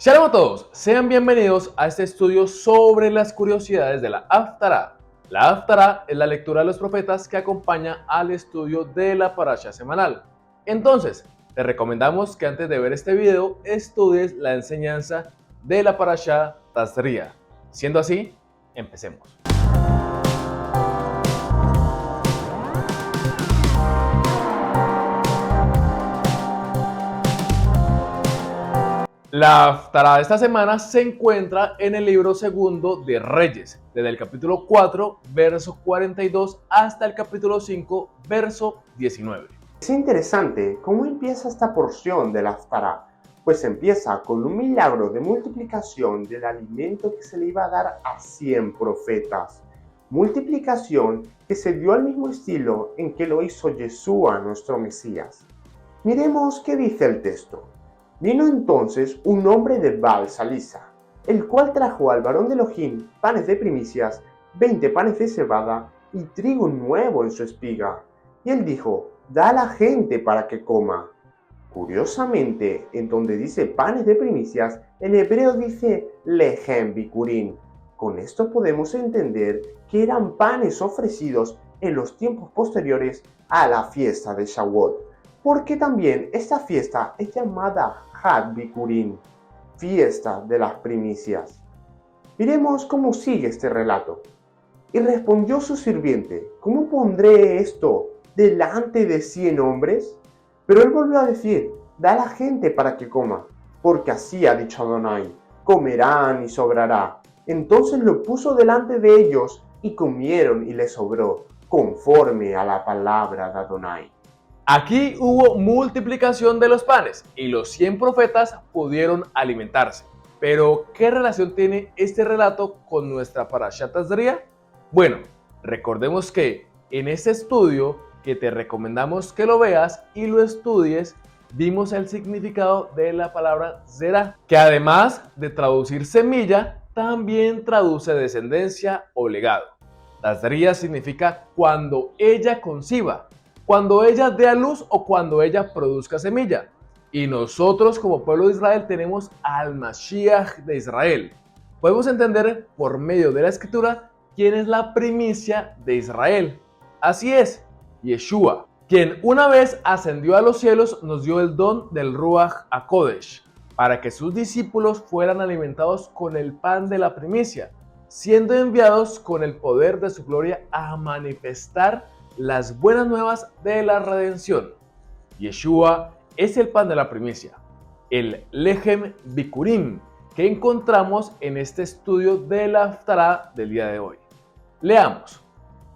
Shalom a todos, sean bienvenidos a este estudio sobre las curiosidades de la Haftará. La Haftará es la lectura de los profetas que acompaña al estudio de la parasha semanal. Entonces, te recomendamos que antes de ver este video estudies la enseñanza de la parasha Tazria. Siendo así, empecemos. La Haftará de esta semana se encuentra en el libro segundo de Reyes, desde el capítulo 4, verso 42, hasta el capítulo 5, verso 19. Es interesante cómo empieza esta porción de la Haftará, pues empieza con un milagro de multiplicación del alimento que se le iba a dar a 100 profetas. Multiplicación que se dio al mismo estilo en que lo hizo Yeshua, nuestro Mesías. Miremos qué dice el texto. Vino entonces un hombre de Baal Salisa, el cual trajo al varón de Elohim panes de primicias, 20 panes de cebada y trigo nuevo en su espiga. Y él dijo: da a la gente para que coma. Curiosamente, en donde dice panes de primicias, en hebreo dice lehem bikurim. Con esto podemos entender que eran panes ofrecidos en los tiempos posteriores a la fiesta de Shavuot, porque también esta fiesta es llamada Had Bikurim, fiesta de las primicias. Miremos cómo sigue este relato. Y respondió su sirviente: ¿cómo pondré esto delante de 100 hombres? Pero él volvió a decir: da a la gente para que coma, porque así ha dicho Adonai: comerán y sobrará. Entonces lo puso delante de ellos y comieron y les sobró, conforme a la palabra de Adonai. Aquí hubo multiplicación de los panes y los 100 profetas pudieron alimentarse. Pero, ¿qué relación tiene este relato con nuestra parasha Tazria? Bueno, recordemos que en este estudio que te recomendamos que lo veas y lo estudies, vimos el significado de la palabra zera, que además de traducir semilla, también traduce descendencia o legado. Tazria significa cuando ella conciba, cuando ella dé a luz o cuando ella produzca semilla. Y nosotros como pueblo de Israel tenemos al Mashiach de Israel. Podemos entender por medio de la escritura quién es la primicia de Israel. Así es, Yeshua, quien una vez ascendió a los cielos nos dio el don del Ruach HaKodesh, para que sus discípulos fueran alimentados con el pan de la primicia, siendo enviados con el poder de su gloria a manifestar las buenas nuevas de la redención. Yeshua es el pan de la primicia, el lehem bikurim, que encontramos en este estudio de la Haftará del día de hoy. Leamos: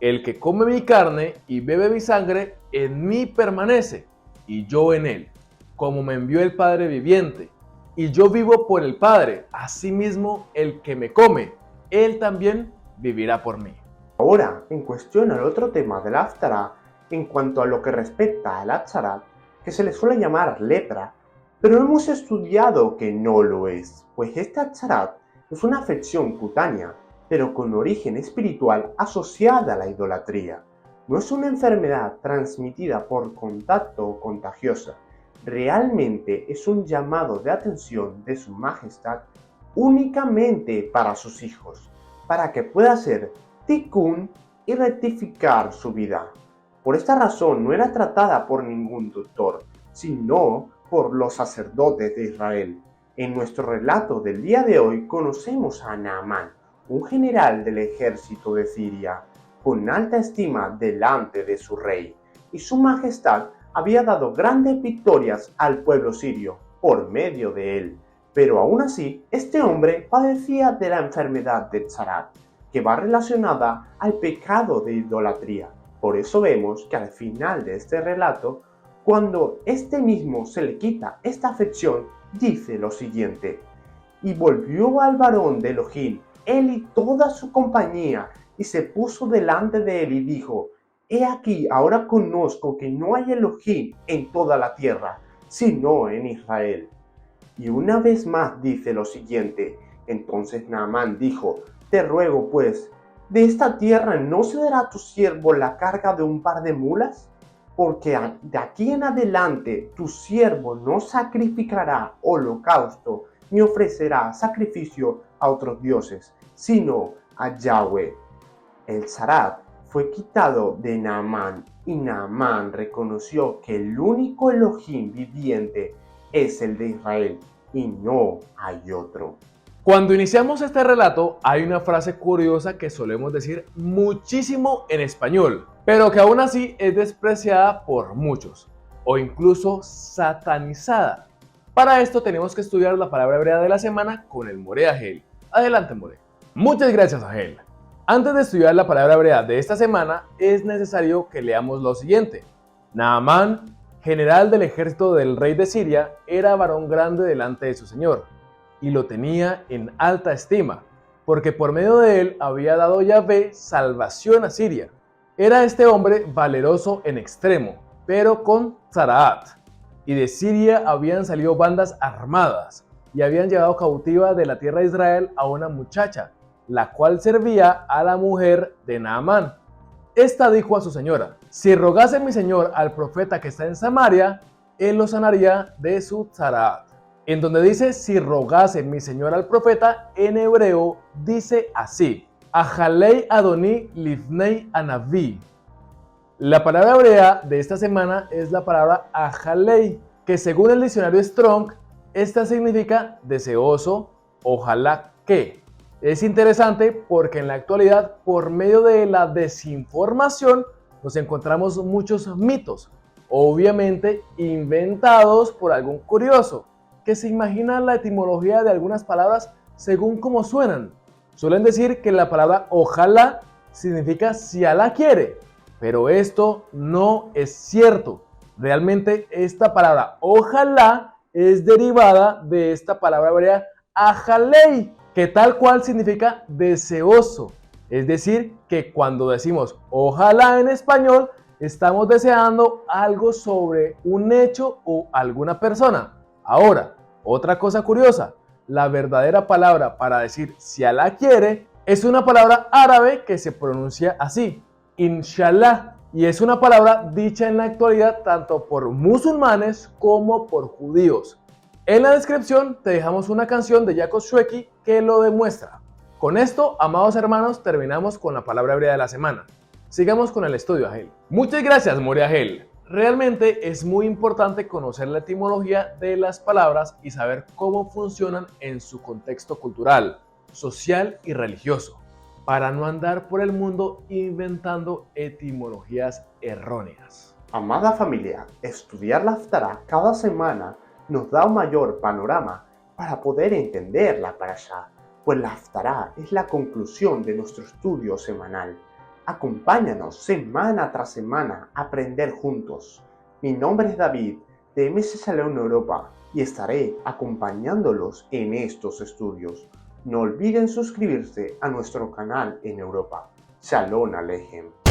el que come mi carne y bebe mi sangre, en mí permanece, y yo en él, como me envió el Padre viviente, y yo vivo por el Padre, asimismo el que me come, él también vivirá por mí. Ahora, en cuestión al otro tema de la Haftará, en cuanto a lo que respecta al Atzarat, que se le suele llamar lepra, pero hemos estudiado que no lo es, pues este Atzarat es una afección cutánea, pero con origen espiritual asociada a la idolatría. No es una enfermedad transmitida por contacto o contagiosa, realmente es un llamado de atención de su majestad únicamente para sus hijos, para que pueda ser tikkun y rectificar su vida. Por esta razón no era tratada por ningún doctor, sino por los sacerdotes de Israel. En nuestro relato del día de hoy conocemos a Naamán, un general del ejército de Siria, con alta estima delante de su rey, y su majestad había dado grandes victorias al pueblo sirio por medio de él. Pero aún así, este hombre padecía de la enfermedad de Tzarat, que va relacionada al pecado de idolatría. Por eso vemos que al final de este relato, cuando este mismo se le quita esta afección, dice lo siguiente: y volvió al varón de Elohim, él y toda su compañía, y se puso delante de él y dijo: he aquí, ahora conozco que no hay Elohim en toda la tierra, sino en Israel. Y una vez más dice lo siguiente: entonces Naamán dijo: te ruego pues, ¿de esta tierra no se dará a tu siervo la carga de un par de mulas? Porque de aquí en adelante tu siervo no sacrificará holocausto ni ofrecerá sacrificio a otros dioses, sino a Yahweh. El zarat fue quitado de Naamán y Naamán reconoció que el único Elohim viviente es el de Israel y no hay otro. Cuando iniciamos este relato hay una frase curiosa que solemos decir muchísimo en español, pero que aún así es despreciada por muchos o incluso satanizada. Para esto tenemos que estudiar la palabra hebrea de la semana con el More Agel. Adelante, More. Muchas gracias, Agel. Antes de estudiar la palabra hebrea de esta semana es necesario que leamos lo siguiente. Naamán, general del ejército del rey de Siria, era varón grande delante de su señor y lo tenía en alta estima, porque por medio de él había dado Yahvé salvación a Siria. Era este hombre valeroso en extremo, pero con Tzaraat, y de Siria habían salido bandas armadas, y habían llevado cautiva de la tierra de Israel a una muchacha, la cual servía a la mujer de Naamán. Esta dijo a su señora: si rogase mi señor al profeta que está en Samaria, él lo sanaría de su Tzaraat. En donde dice si rogase mi señor al profeta, en hebreo dice así: Ajalei Adoni Lifnei Anavi. La palabra hebrea de esta semana es la palabra Ajalei, que según el diccionario Strong, esta significa deseoso, ojalá que. Es interesante porque en la actualidad, por medio de la desinformación, nos encontramos muchos mitos, obviamente inventados por algún curioso, que se imagina la etimología de algunas palabras según cómo suenan. Suelen decir que la palabra ojalá significa si Alá quiere, pero esto no es cierto. Realmente esta palabra ojalá es derivada de esta palabra hebrea ajalei, que tal cual significa deseoso. Es decir, que cuando decimos ojalá en español, estamos deseando algo sobre un hecho o alguna persona. Ahora, otra cosa curiosa, la verdadera palabra para decir si Alá quiere es una palabra árabe que se pronuncia así, inshallah, y es una palabra dicha en la actualidad tanto por musulmanes como por judíos. En la descripción te dejamos una canción de Jacob Shwekey que lo demuestra. Con esto, amados hermanos, terminamos con la palabra hebrea de la semana. Sigamos con el estudio, Agel. Muchas gracias, More Agel. Realmente es muy importante conocer la etimología de las palabras y saber cómo funcionan en su contexto cultural, social y religioso, para no andar por el mundo inventando etimologías erróneas. Amada familia, estudiar la Haftará cada semana nos da un mayor panorama para poder entender la Parashá, pues la Haftará es la conclusión de nuestro estudio semanal. Acompáñanos semana tras semana a aprender juntos. Mi nombre es David, de MS Salón Europa, y estaré acompañándolos en estos estudios. No olviden suscribirse a nuestro canal en Europa. Shalom Aleichem.